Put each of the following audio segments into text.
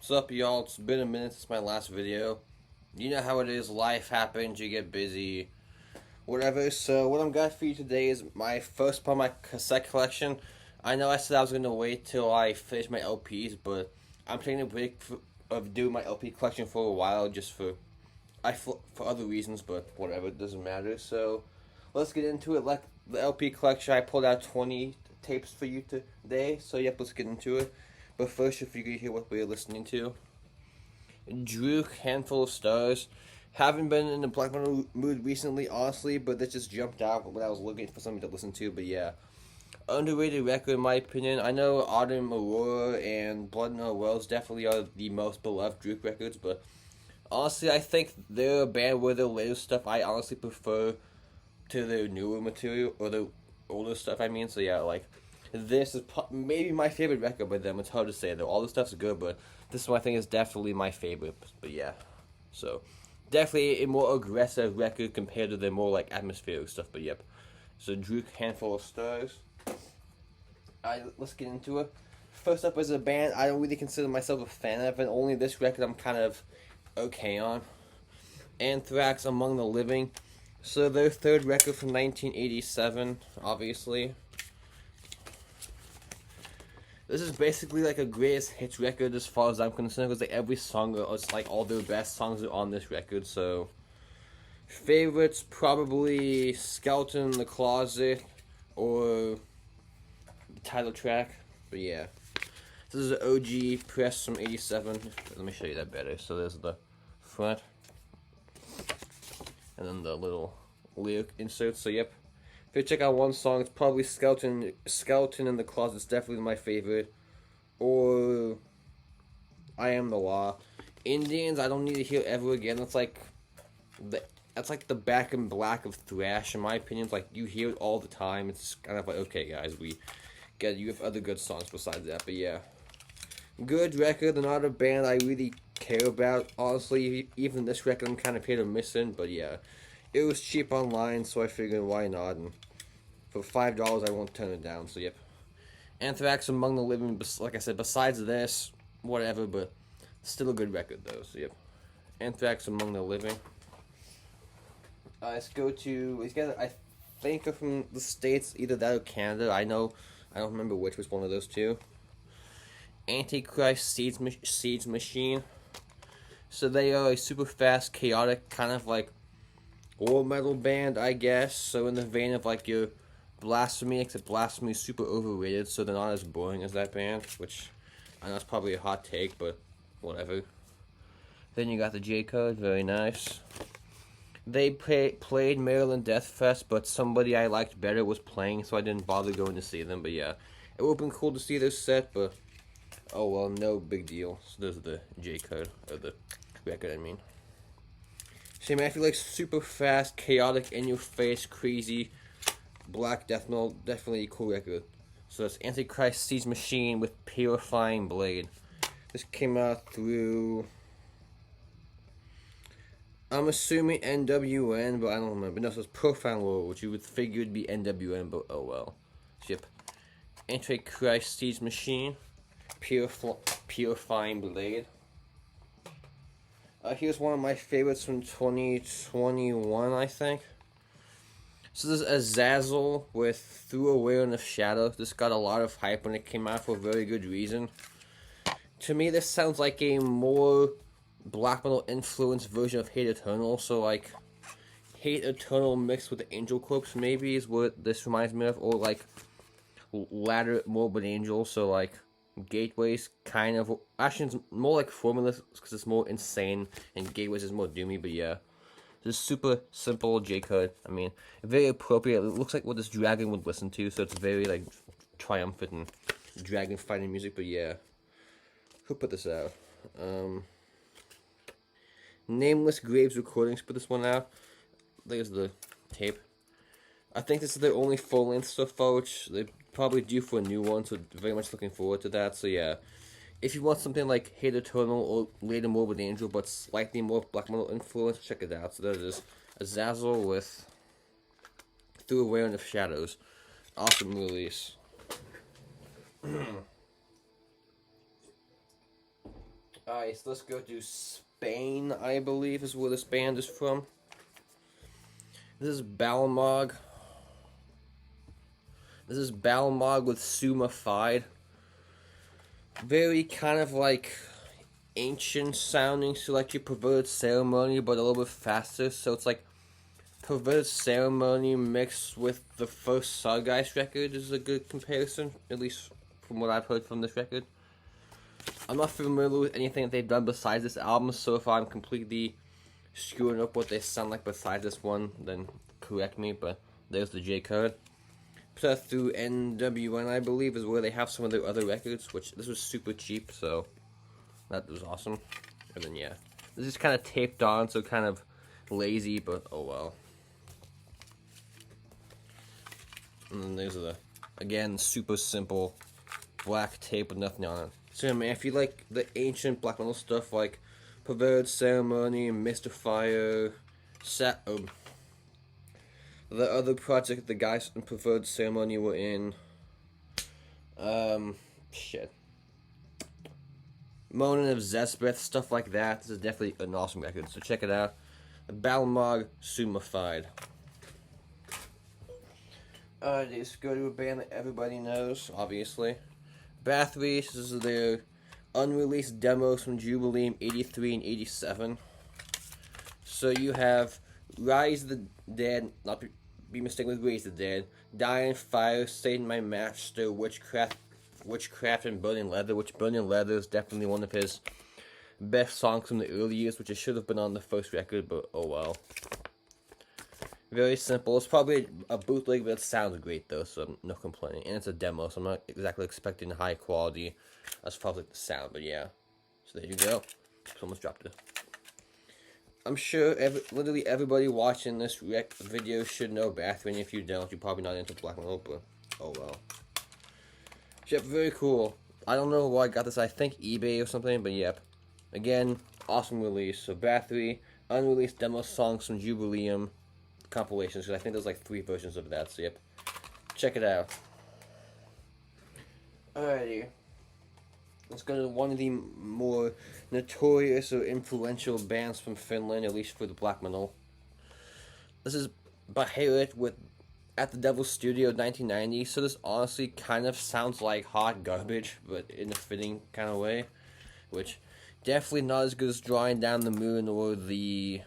What's up, y'all? It's been a minute since my last video. You know how it is, life happens, you get busy, whatever. So what I'm got for you today is my first part of my cassette collection. I know I said I was going to wait till I finish my LPs, but I'm taking a break of doing my LP collection for a while just for other reasons, but whatever, it doesn't matter. So let's get into it. Like the LP collection, I pulled out 20 tapes for you today, so yep, let's get into it. But first, if you could hear what we're listening to. Druk, Handful of Stars. Haven't been in the black metal mood recently, honestly, but that just jumped out when I was looking for something to listen to. But yeah, underrated record in my opinion. I know Autumn Aurora and Blood in Our Wells definitely are the most beloved Druk records, but honestly, I think they're a band where their later stuff I honestly prefer to their newer material, or their older stuff, I mean. So yeah, like, this is maybe my favorite record by them. It's hard to say though. All the stuff's good, but this one I think is definitely my favorite. But yeah, so definitely a more aggressive record compared to their more like atmospheric stuff. But yep, so Druk, Handful of Stars. Let's get into it. First up is a band I don't really consider myself a fan of, and only this record I'm kind of okay on. Anthrax, Among the Living. So their third record from 1987, obviously. This is basically like a greatest hits record as far as I'm concerned, because like every song, it's like all their best songs are on this record. So favorites probably Skeleton in the Closet or the title track. But yeah, this is an OG press from '87. Let me show you that better. So there's the front, and then the little lyric insert. So yep. If you check out one song, it's probably Skeleton in the Closet. It's definitely my favorite. Or I Am the Law. Indians, I don't need to hear ever again. That's like the Back in Black of thrash, in my opinion. It's like you hear it all the time. It's kind of like, okay, guys, you have other good songs besides that. But yeah, good record. They're not a band I really care about, honestly. Even this record, I'm kind of hit or missing. But yeah, it was cheap online, so I figured why not. And for $5, I won't turn it down. So yep. Anthrax, Among the Living. Like I said, besides this, whatever, but still a good record though. So yep. Anthrax, Among the Living. Let's go to. These guys, I think, are from the States, either that or Canada. I don't remember which was one of those two. Antichrist, Seeds Machine. So they are a super fast, chaotic, kind of like war metal band, I guess. So in the vein of like your Blasphemy, except Blasphemy is super overrated, so they're not as boring as that band, which I know it's probably a hot take, but whatever. Then you got the J Code, very nice. They played Maryland Death Fest, but somebody I liked better was playing, so I didn't bother going to see them. But yeah, it would have been cool to see their set, but oh well, no big deal. So there's the J Code, or the record, I mean. See, man, I feel like super fast, chaotic, in-your-face, crazy black death metal, definitely a cool record. So that's Antichrist, Seeds Machine with Purifying Blade. This came out through, I'm assuming NWN, but I don't remember. No, so it's Profound Lore, which you would figure would be NWN, but oh well. Yep. Antichrist, Seeds Machine, Purifying Blade. Here's one of my favorites from 2021, I think. So this is Azazel with Through a Wearing of Shadow. This got a lot of hype when it came out for a very good reason. To me, this sounds like a more black metal influenced version of Hate Eternal. So like Hate Eternal mixed with the Angel Corpse maybe is what this reminds me of. Or like latter Morbid Angel. So like Gateways kind of, actually it's more like Formulous because it's more insane, and Gateways is more doomy. But yeah, just super simple J Code. I mean, very appropriate. It looks like what this dragon would listen to, so it's very like triumphant and dragon fighting music. But yeah, who put this out? Nameless Graves Recordings put this one out. There's the tape. I think this is their only full-length so far, which they're probably due for a new one, so very much looking forward to that. So yeah, if you want something like Hate Eternal or later Morbid Angel, but slightly more black metal influence, check it out. So that is Azazel with Through a Wearing of Shadows. Awesome release. Alright, so let's go to Spain, I believe, is where this band is from. This is Balog. This is Balog with Sumified. Very kind of like ancient sounding, so like your Perverted Ceremony, but a little bit faster. So it's like Perverted Ceremony mixed with the first Sargeist record is a good comparison, at least from what I've heard from this record. I'm not familiar with anything that they've done besides this album, so if I'm completely screwing up what they sound like besides this one, then correct me, but there's the J code. Plus through NWN, I believe, is where they have some of their other records, which this was super cheap, so that was awesome. And then, yeah, this is kind of taped on, so kind of lazy, but oh well. And then there's the, again, super simple black tape with nothing on it. So, man, if you like the ancient black metal stuff like Perverted Ceremony, Mystifier, the other project the guys in Perverted Ceremony were in, Moaning of Zespeth, stuff like that. This is definitely an awesome record, so check it out. Balog Sumified. Let's go to a band that everybody knows, obviously. Bathory, this is their unreleased demos from Jubileum 83 and 87. So you have Rise of the Dead, not be mistaken with Raise the Dead, Die in Fire, Satan My Master, Witchcraft and Burning Leather, which Burning Leather is definitely one of his best songs from the early years, which it should have been on the first record, but oh well. Very simple. It's probably a bootleg, but it sounds great though, so no complaining. And it's a demo, so I'm not exactly expecting high quality as far as like the sound, but yeah. So there you go. Someone's dropped it. I'm sure literally everybody watching this video should know Bathory, and if you don't, you're probably not into black metal, but oh well. Yep, very cool. I don't know where I got this, I think eBay or something, but yep. Again, awesome release. So Bathory, unreleased demo songs from Jubileum compilations, because I think there's like 3 versions of that, so yep. Check it out. Alrighty. Let's go to one of the more notorious or influential bands from Finland, at least for the black metal. This is Hatred with At the Devil's Studio 1990, so this honestly kind of sounds like hot garbage, but in a fitting kind of way, which definitely not as good as Drawing Down the Moon or the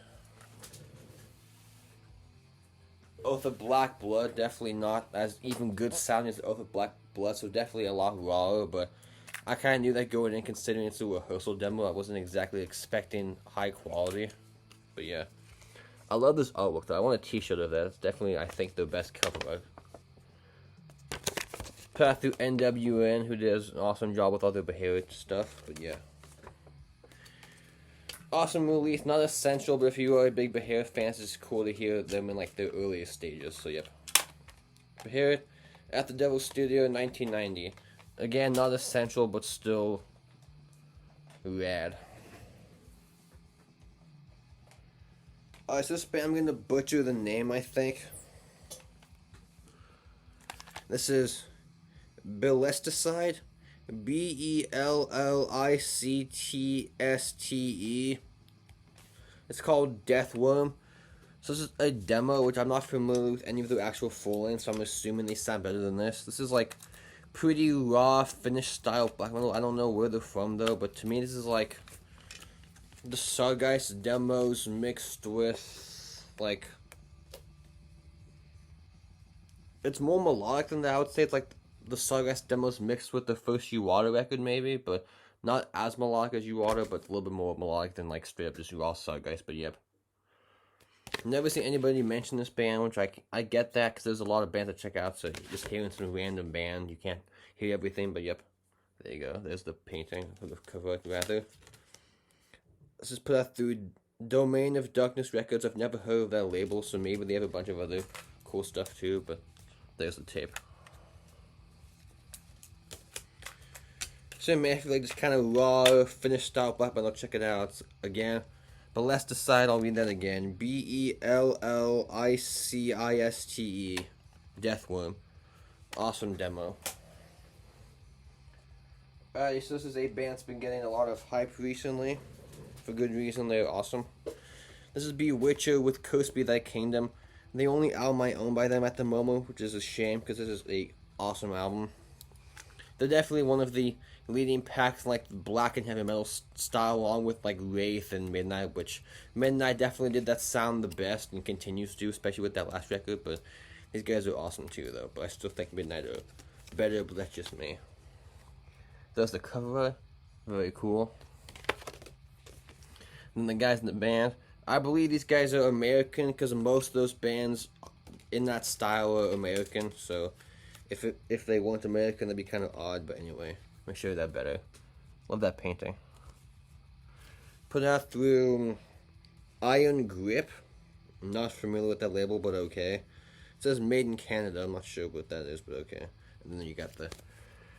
Oath of Black Blood. Definitely not as even good sounding as the Oath of Black Blood, so definitely a lot rawer, but I kind of knew that going in, considering it's a rehearsal demo. I wasn't exactly expecting high quality, but yeah. I love this artwork though. I want a t-shirt of that. It's definitely, I think, the best cover art. Path through NWN, who does an awesome job with all the Behavior stuff, but yeah. Awesome release, not essential, but if you are a big Behavior fan, it's cool to hear them in like their earliest stages, so yep. Behavior at the Devil's Studio 1990. Again, not essential, but still rad. Alright, so this band, I'm going to butcher the name, I think. This is Bellisticide. Bellictste. It's called Deathworm. So this is a demo, which I'm not familiar with any of the actual full length, so I'm assuming they sound better than this. This is like pretty raw, Finnish style black metal. I don't know where they're from though, but to me this is like the Sargeist demos mixed with like, it's more melodic than that. I would say it's like the Sargeist demos mixed with the first You Water record maybe, but not as melodic as You Water, but a little bit more melodic than like straight up just raw Sargeist, but yep. Never seen anybody mention this band, which I get that, because there's a lot of bands to check out, so just hearing some random band, you can't hear everything, but yep. There you go, there's the painting, or the cover rather. This is put out through Domain of Darkness Records. I've never heard of that label, so maybe they have a bunch of other cool stuff too, but there's the tape. So man, if you like this kind of raw, Finnish style black metal, check it out. Again, Bellisticide, I'll read that again. Belliciste. Deathworm. Awesome demo. So this is a band that's been getting a lot of hype recently. For good reason, they're awesome. This is Bewitcher with Coast Be Thy Kingdom. The only album I own by them at the moment, which is a shame because this is a awesome album. They're definitely one of the leading packs in, like, black and heavy metal style, along with like Wraith and Midnight, which Midnight definitely did that sound the best and continues to, especially with that last record. But these guys are awesome too, though. But I still think Midnight are better, but that's just me. There's the cover art, very cool. And the guys in the band, I believe these guys are American because most of those bands in that style are American. So if they weren't American, that'd be kind of odd. But anyway, let me show you that better. Love that painting. Put out through Iron Grip. I'm not familiar with that label, but okay. It says made in Canada. I'm not sure what that is, but okay. And then you got the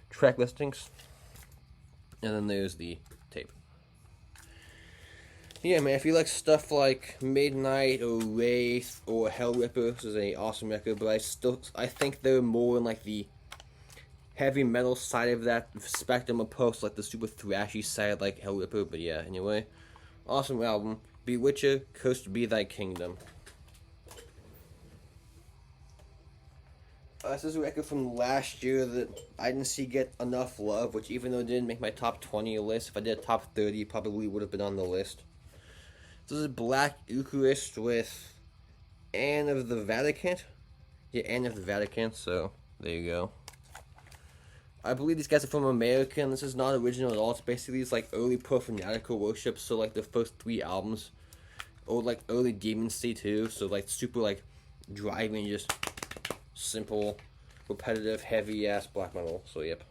track listings. And then there's the tape. Yeah, man, if you like stuff like Midnight or Wraith or Hell Ripper, this is an awesome record, but I think they're more in like the heavy metal side of that spectrum opposed to like the super thrashy side like Hell Ripper. But yeah, anyway, awesome album. Bewitcher, Coast Be Thy Kingdom. This is a record from last year that I didn't see get enough love, which even though it didn't make my top 20 list, if I did a top 30, it probably would have been on the list. This is Black Eucharist with Anne of the Vatican. Yeah, Anne of the Vatican, so there you go. I believe these guys are from America, and this is not original at all. It's basically these like early pro-fanatical worship, so like the first 3 albums. Or like early Demon Sea too, so like super like driving, just simple, repetitive, heavy-ass black metal, so yep.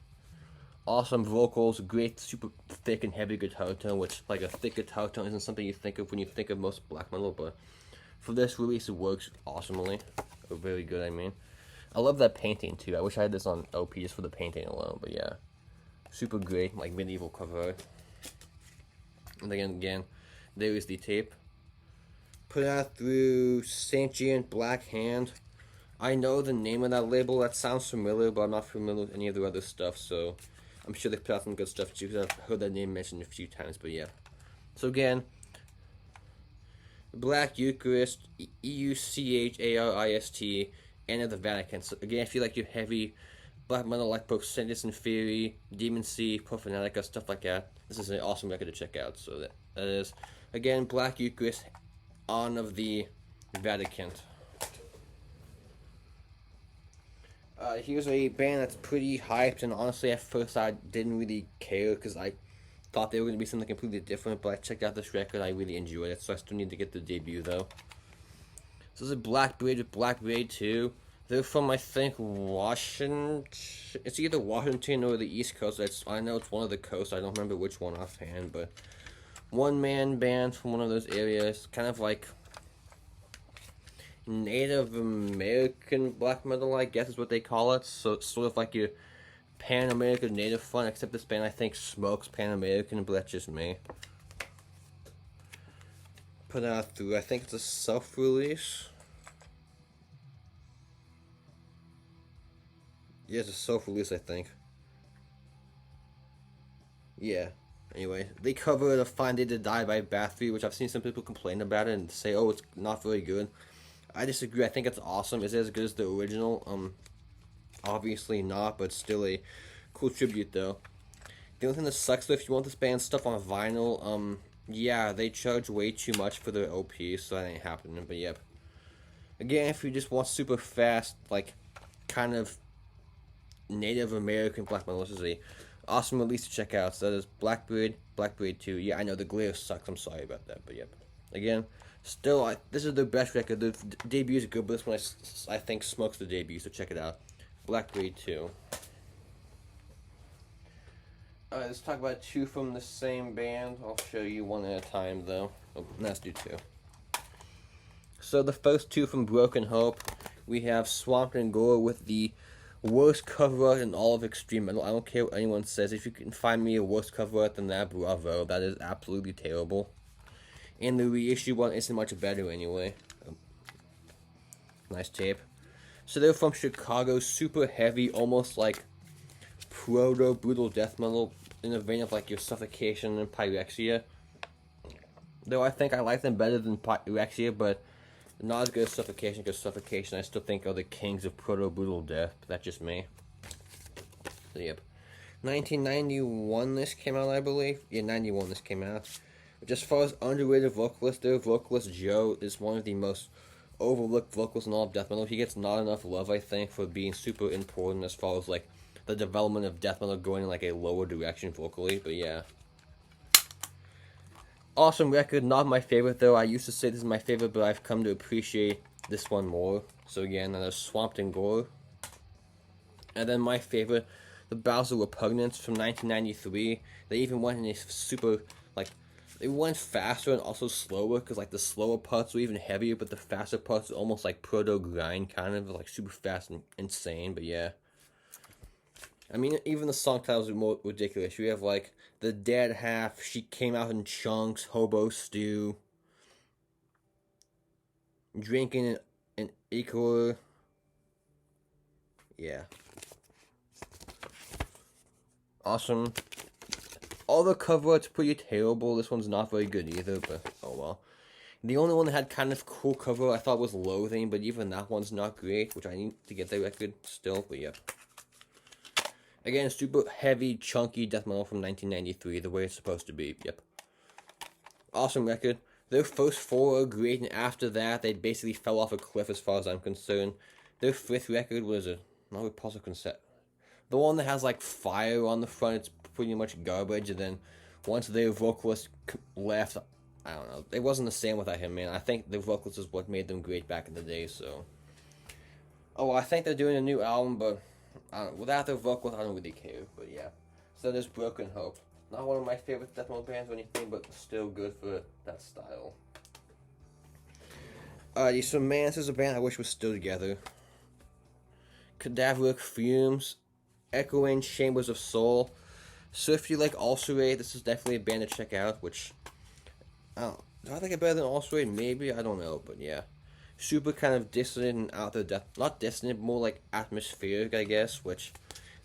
Awesome vocals, great, super thick and heavy guitar tone, which, like, a thick guitar tone isn't something you think of when you think of most black metal, but for this release, it works awesomely. Or very good, I mean. I love that painting, too. I wish I had this on LP just for the painting alone, but yeah. Super great, like, medieval cover art. And again, there is the tape. Put out through St. Gian Black Hand. I know the name of that label, that sounds familiar, but I'm not familiar with any of the other stuff, so I'm sure they put out some good stuff too, because I've heard that name mentioned a few times, but yeah. So again, Black Eucharist, Eucharist, and of the Vatican. So again, if you like your heavy black metal like both Sentence and Fury, Demon Sea, Profanatica, stuff like that, this is an awesome record to check out. So that is, again, Black Eucharist, On of the Vatican. Here's a band that's pretty hyped, and honestly, at first I didn't really care because I thought they were going to be something completely different, but I checked out this record, I really enjoyed it, so I still need to get the debut, though. So this is Black Braid with Black Braid 2. They're from, I think, Washington. It's either Washington or the East Coast. I know it's one of the coasts. I don't remember which one offhand, but one-man band from one of those areas, kind of like Native American black metal, I guess is what they call it. So it's sort of like your Pan-American native fun, except this band I think smokes Pan-American, but that's just me. Put out through, I think it's a self-release. Yeah, it's a self-release, I think. Yeah. Anyway, they covered A Fine Day to Die by Bathory, which I've seen some people complain about it and say, oh, it's not very good. I disagree. I think it's awesome. Is it as good as the original? Obviously not, but still a cool tribute, though. The only thing that sucks, though, if you want this band's stuff on vinyl, yeah, they charge way too much for their OP, so that ain't happening, but yep. Again, if you just want super fast, like, kind of Native American black metal, this is a awesome release to check out. So that is Black Braid 2. Yeah, I know, the glare sucks. I'm sorry about that, but yep. Again, still, this is their best record. The debut is good, but this one I think smokes the debut, so check it out. Black Braid 2. Let's talk about 2 from the same band. I'll show you one at a time, though. Oh, let's do 2. So the first 2 from Broken Hope, we have Swamped and Gore with the worst cover art in all of extreme metal. I don't care what anyone says. If you can find me a worse cover art than that, bravo. That is absolutely terrible. And the reissue one isn't much better anyway. Nice tape. So they're from Chicago, super heavy, almost like proto-brutal death metal. in the vein of like your Suffocation and Pyrexia. Though I think I like them better than Pyrexia, but not as good as Suffocation, because Suffocation I still think are the kings of proto-brutal death. But that's just me. So, yep. 1991 this came out, I believe. Yeah, 91 this came out. Just as far as underrated vocalists, their vocalist Joe is one of the most overlooked vocalists in all of death metal. He gets not enough love, I think, for being super important as far as like the development of death metal going in like a lower direction vocally. But yeah, awesome record. Not my favorite though. I used to say this is my favorite, but I've come to appreciate this one more. So again, there's Swamped in Gore, and then my favorite, the Battles of Repugnance from 1993. They even went in a super like. They went faster and also slower, because like the slower parts were even heavier, but the faster parts were almost like proto-grind, kind of like super fast and insane. But yeah, I mean, even the song titles are more ridiculous. We have like The Dead Half, She Came Out in Chunks, Hobo Stew, Drinking an Ichor. Yeah, awesome. All the cover art's pretty terrible. This one's not very good either, but oh well. The only one that had kind of cool cover I thought was Loathing, but even that one's not great, which I need to get the record still, but yeah. Again, super heavy, chunky death metal from 1993, the way it's supposed to be, yep. Awesome record. Their first four are great, and after that, they basically fell off a cliff as far as I'm concerned. Their fifth record was not Repulsive Cassette. The one that has like fire on the front, it's pretty much garbage, and then once their vocalist left, I don't know, it wasn't the same without him, man. I think the vocalist is what made them great back in the day, so. Oh, well, I think they're doing a new album, but without their vocalist, I don't really care, but yeah. So there's Broken Hope. Not one of my favorite death metal bands or anything, but still good for that style. So man, this is a band I wish was still together. Cadaveric Fumes, Echoing Chambers of Soul. So if you like Ulcerate, this is definitely a band to check out, which, do I think it better than Ulcerate? Maybe, I don't know, but yeah. Super kind of dissonant and out there, not dissonant, more like atmospheric, I guess, which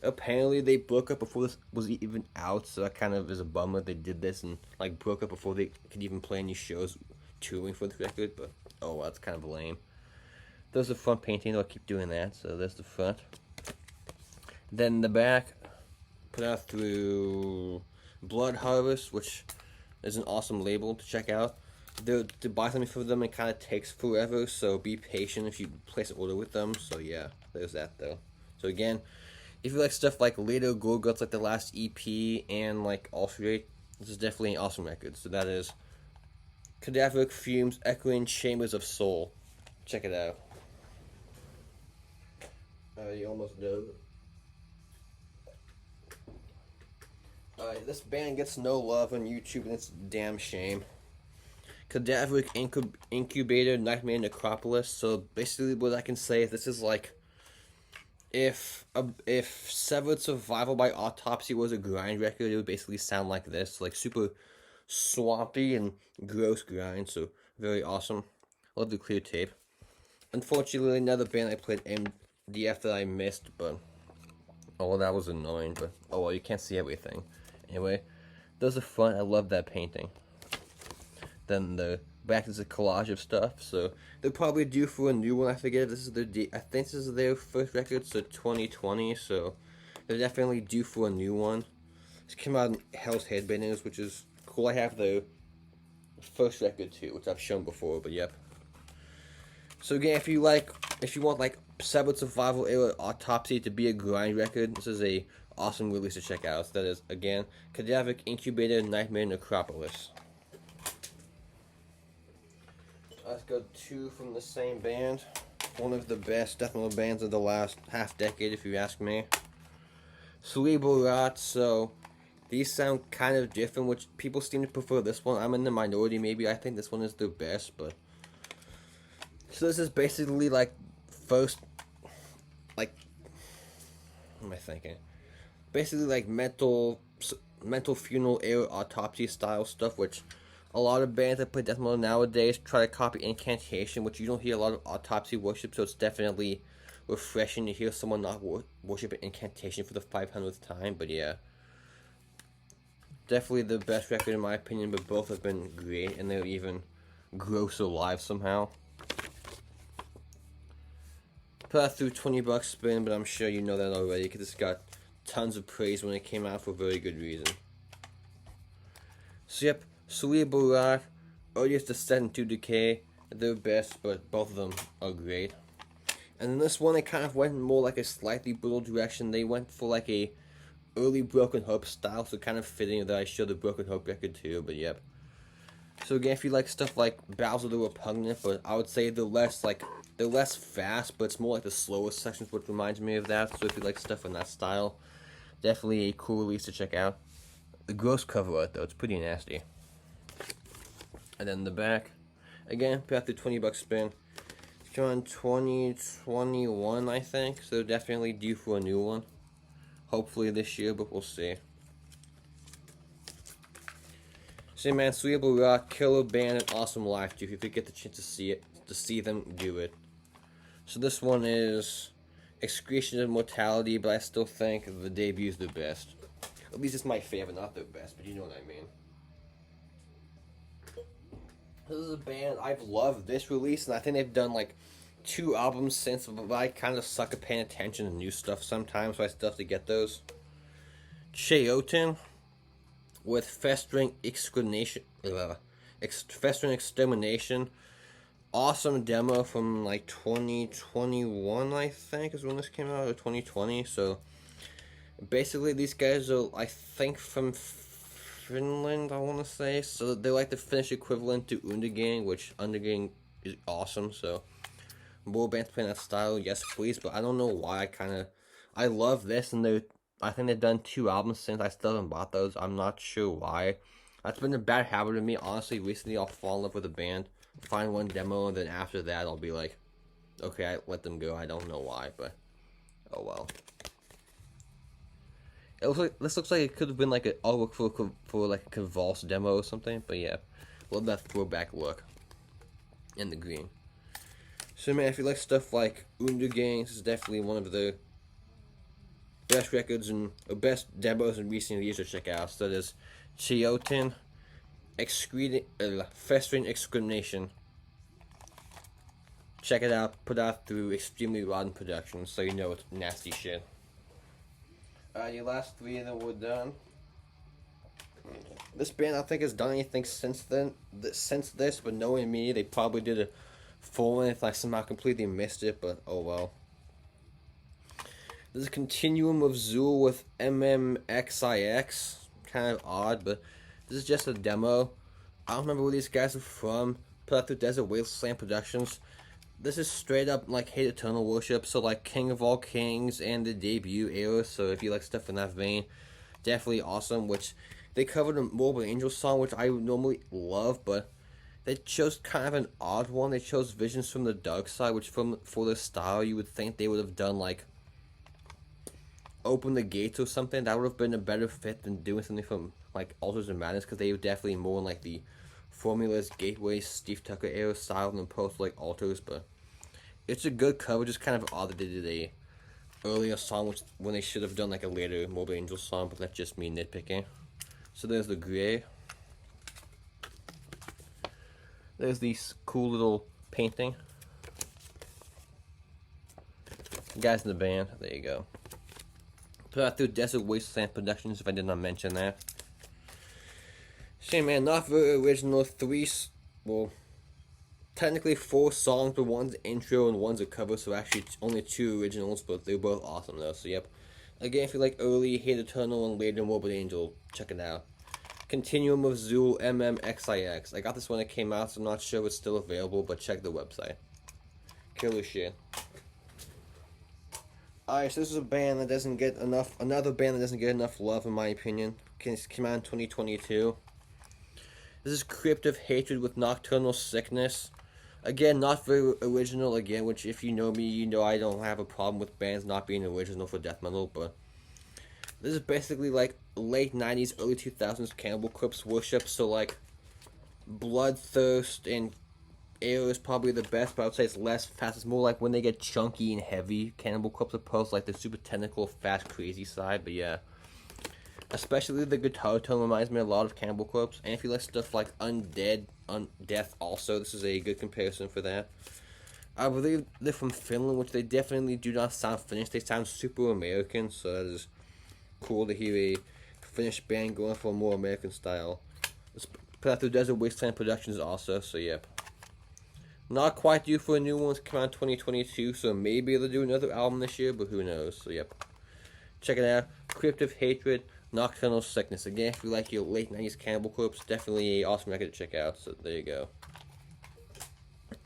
apparently they broke up before this was even out, so that kind of is a bummer. They did this and like broke up before they could even play any shows touring for the record, but oh, well, that's kind of lame. There's the front painting, I'll keep doing that, so there's the front. Then the back, put out through Blood Harvest, which is an awesome label to check out. To buy something for them, it kind of takes forever, so be patient if you place an order with them. So yeah, there's that though. So again, if you like stuff like Later Gorguts, like the last EP, and like Ulcerate, this is definitely an awesome record. So that is Cadaveric Fumes, Echoing Chambers of Soul. Check it out. You almost know. This band gets no love on YouTube, and it's a damn shame. Cadaveric Incubator, Nightmare Necropolis. So basically, what I can say is this is like if Severed Survival by Autopsy was a grind record, it would basically sound like this, like super swampy and gross grind. So very awesome. Love the clear tape. Unfortunately, another band I played MDF that I missed, but oh well, that was annoying. But oh well, you can't see everything. Anyway, there's the front. I love that painting. Then the back is a collage of stuff, so they're probably due for a new one. I forget if this is I think this is their first record, so 2020, so they're definitely due for a new one. This came out in Hell's Headbangers, which is cool. I have the first record too, which I've shown before, but yep. So again, if you want like Severed Survival era Autopsy to be a grind record, this is a awesome release to check out. So that is, again, Cadaveric Incubator, Nightmare Necropolis. Let's go two from the same band. One of the best death metal bands of the last half decade, if you ask me. Cerebral Rot. So these sound kind of different, which people seem to prefer this one. I'm in the minority, maybe. I think this one is the best, but so this is basically like first, like, what am I thinking? Basically like mental funeral era Autopsy style stuff, which a lot of bands that play death metal nowadays try to copy Incantation, which you don't hear a lot of Autopsy worship, so it's definitely refreshing to hear someone not worship Incantation for the 500th time, but yeah. Definitely the best record in my opinion, but both have been great, and they're even gross alive somehow. Put that through $20 spin, but I'm sure you know that already, because it's got tons of praise when it came out for a very good reason. So yep, Cerebral Rot, Earliest Descent into Decay, they're best, but both of them are great. And in this one, they kind of went more like a slightly brutal direction. They went for like a early Broken Hope style, so kind of fitting that I showed the Broken Hope record too, but yep. So again, if you like stuff like Battles of the Repugnant, but I would say they're less fast, but it's more like the slower sections, which reminds me of that. So if you like stuff in that style, definitely a cool release to check out. The gross cover art though, it's pretty nasty. And then the back, again, put out the $20 spin. It's on 2021, I think, so definitely due for a new one. Hopefully this year, but we'll see. So man, Cerebral Rot, killer band, and awesome live too. If you get the chance to see them, do it. So this one is Excretion of Mortality, but I still think the debut is the best. At least it's my favorite, not the best, but you know what I mean. This is a band, I've loved this release, and I think they've done like 2 albums since, but I kind of suck at paying attention to new stuff sometimes, so I still have to get those. Choten with Festering Extermination. Awesome demo from like 2021, I think, is when this came out, or 2020. So basically, these guys are, I think, from Finland, I want to say. So they're like the Finnish equivalent to Undergang, which Undergang is awesome. So more bands playing that style, yes please. But I don't know why. I love this, and I think they've done 2 albums since. I still haven't bought those. I'm not sure why. That's been a bad habit of me. Honestly, recently I'll fall in love with a band, find one demo, and then after that I'll be like, okay, I let them go. I don't know why, but oh well. This looks like it could have been like an artwork for like a Convulse demo or something, but yeah, love that throwback look in the green. So man, if you like stuff like Undergang, this is definitely one of the best records and best demos in recent years to check out. So there's Choten, Festering Extermination. Check it out. Put out through Extremely Rotten Productions, so you know it's nasty shit. Your last 3 of them were done. This band I think has done anything since this, but knowing me, they probably did a full one if I somehow completely missed it, but oh well. This is Continuum of Zoo with MMXIX. Kind of odd, but this is just a demo. I don't remember where these guys are from. Put out through Desert Wasteland Productions. This is straight up like Hate Eternal Worship, so like King of All Kings and the debut era. So if you like stuff in that vein, definitely awesome. Which they covered a Morbid Angel song, which I normally love, but they chose kind of an odd one. They chose Visions from the Dark Side, which for their style you would think they would have done like Open the Gates or something. That would have been a better fit than doing something from like Altars of Madness, because they were definitely more in like the Formulas, Gateway, Steve Tucker era style than post like Altars. But it's a good cover, just kind of odd that they did a earlier song when they should have done like a later Morbid Angel song, but that's just me nitpicking. So there's the gray. There's this cool little painting. Guys in the band, there you go. Put out through Desert Wasteland Productions, if I did not mention that. Shame, man, not very original. Technically 4 songs, but one's intro and one's a cover, so actually only 2 originals, but they're both awesome though, so yep. Again, if you like early Hate Eternal and later Morbid Angel, check it out. Continuum of Zoo, MMXIX. I got this when it came out, so I'm not sure it's still available, but check the website. Killer shit. Alright, so this is a band that doesn't get enough, another band that doesn't get enough love in my opinion. It came out in 2022. This is Cryp of Hatred with Nocturnal Sickness. Again, not very original again, which if you know me, you know I don't have a problem with bands not being original for death metal, but this is basically like late 90s, early 2000s Cannibal Corpse worship, so like Bloodthirst and Air is probably the best, but I would say it's less fast. It's more like when they get chunky and heavy Cannibal Corpse opposed like the super technical, fast, crazy side, but yeah. Especially the guitar tone reminds me a lot of Cannibal Corpse. And if you like stuff like Undeath also, this is a good comparison for that. I believe they're from Finland, which they definitely do not sound Finnish. They sound super American, so that is cool to hear a Finnish band going for a more American style. Put out through Desert Wasteland Productions also, so yep. Not quite due for a new one to come out in 2022, so maybe they'll do another album this year, but who knows, so yep. Check it out, Cryp of Hatred, Nocturnal Sickness. Again, if you like your late 90s Cannibal Corpse, definitely an awesome record to check out, so there you go.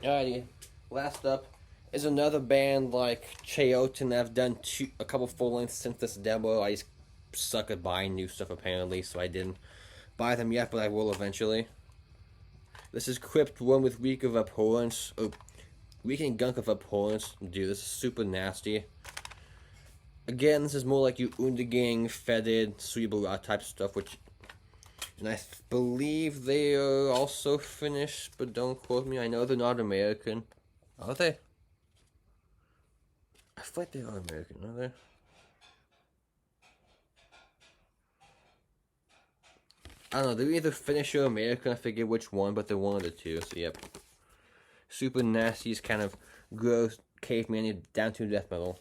Alrighty, last up is another band like Choten that I've done a couple full lengths since this demo. I just suck at buying new stuff apparently, so I didn't buy them yet, but I will eventually. This is Cryp W with Reek of Abhorrence. Oh, Reek and Gunk of Abhorrence. Dude, this is super nasty. Again, this is more like you Undergang, Fetid, Cerebral type stuff, which... And I believe they are also Finnish, but don't quote me. I know they're not American. Are they? I feel like they are American, are they? I don't know, they're either Finnish or American, I forget which one, but they're one of the two, so yep. Super nasty, kind of gross, caveman, down to death metal.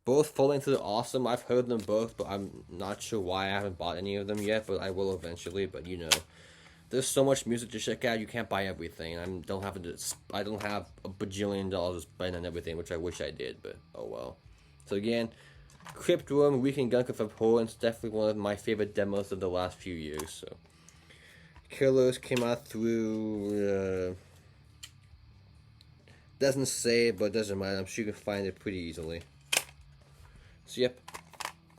Both full lengths are awesome. I've heard them both, but I'm not sure why I haven't bought any of them yet, but I will eventually, but you know. There's so much music to check out, you can't buy everything. I don't have a bajillion dollars to spend on everything, which I wish I did, but oh well. So again, Cryp W, Reek and Gunk of Abhorrence, definitely one of my favorite demos of the last few years. So, Killers came out through. Doesn't say, but doesn't matter. I'm sure you can find it pretty easily. So yep,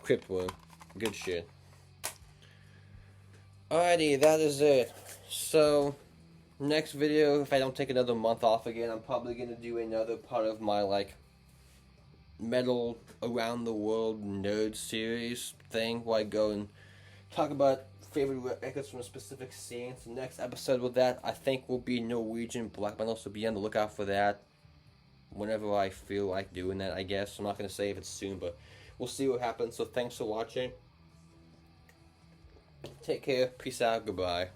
Cryp W, good shit. Alrighty, that is it. So, next video, if I don't take another month off again, I'm probably gonna do another part of my like metal around the world nerd series thing where I go and talk about favorite records from a specific scene. So next episode with that I think will be Norwegian black metal, so be on the lookout for that whenever I feel like doing that, I guess. I'm not going to say if it's soon, but we'll see what happens. So thanks for watching. Take care, peace out, goodbye.